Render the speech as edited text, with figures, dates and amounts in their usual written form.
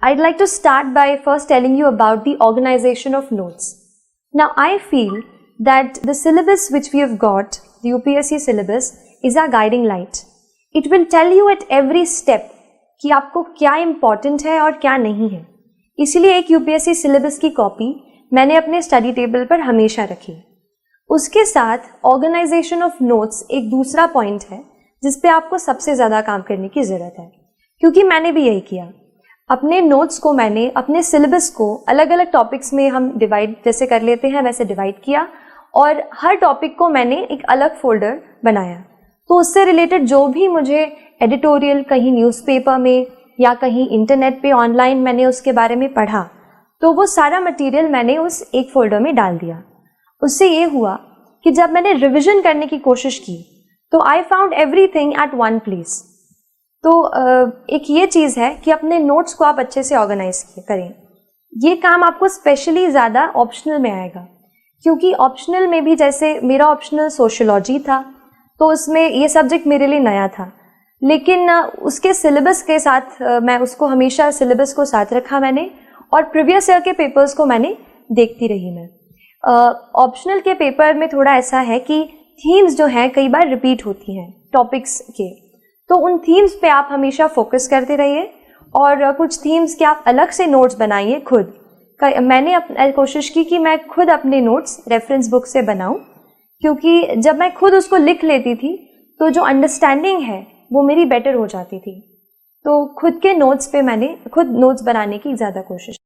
I'd like to start by first telling you about the organization of notes. Now, I feel that the syllabus which we have got, the UPSC syllabus, is our guiding light. It will tell you at every step कि आपको क्या important है और क्या नहीं है. इसलिए एक UPSC syllabus की कॉपी मैंने अपने स्टडी टेबल पर हमेशा रखी. उसके साथ ऑर्गेनाइजेशन ऑफ नोट्स एक दूसरा पॉइंट है जिस पे आपको सबसे ज़्यादा काम करने की ज़रूरत है, क्योंकि मैंने भी यही किया. अपने नोट्स को मैंने अपने सिलेबस को अलग अलग टॉपिक्स में हम डिवाइड जैसे कर लेते हैं वैसे डिवाइड किया और हर टॉपिक को मैंने एक अलग फोल्डर बनाया. तो उससे रिलेटेड जो भी मुझे एडिटोरियल कहीं न्यूज़पेपर में या कहीं इंटरनेट पे ऑनलाइन मैंने उसके बारे में पढ़ा, तो वो सारा मटेरियल मैंने उस एक फोल्डर में डाल दिया. उससे ये हुआ कि जब मैंने रिविजन करने की कोशिश की तो I found everything at one place. तो एक ये चीज़ है कि अपने नोट्स को आप अच्छे से ऑर्गेनाइज करें. ये काम आपको स्पेशली ज़्यादा ऑप्शनल में आएगा, क्योंकि ऑप्शनल में भी जैसे मेरा ऑप्शनल सोशियोलॉजी था, तो उसमें ये सब्जेक्ट मेरे लिए नया था, लेकिन उसके सिलेबस के साथ मैं उसको हमेशा सिलेबस को साथ रखा मैंने और प्रीवियस ईयर के पेपर्स को मैंने देखती रही. मैं ऑप्शनल के पेपर में थोड़ा ऐसा है कि थीम्स जो हैं कई बार रिपीट होती हैं टॉपिक्स के, तो उन थीम्स पे आप हमेशा फोकस करते रहिए और कुछ थीम्स के आप अलग से नोट्स बनाइए खुद. मैंने कोशिश की कि मैं खुद अपने नोट्स रेफरेंस बुक से बनाऊं, क्योंकि जब मैं खुद उसको लिख लेती थी तो जो अंडरस्टैंडिंग है वो मेरी बेटर हो जाती थी. तो खुद के नोट्स पे मैंने खुद नोट्स बनाने की ज़्यादा कोशिश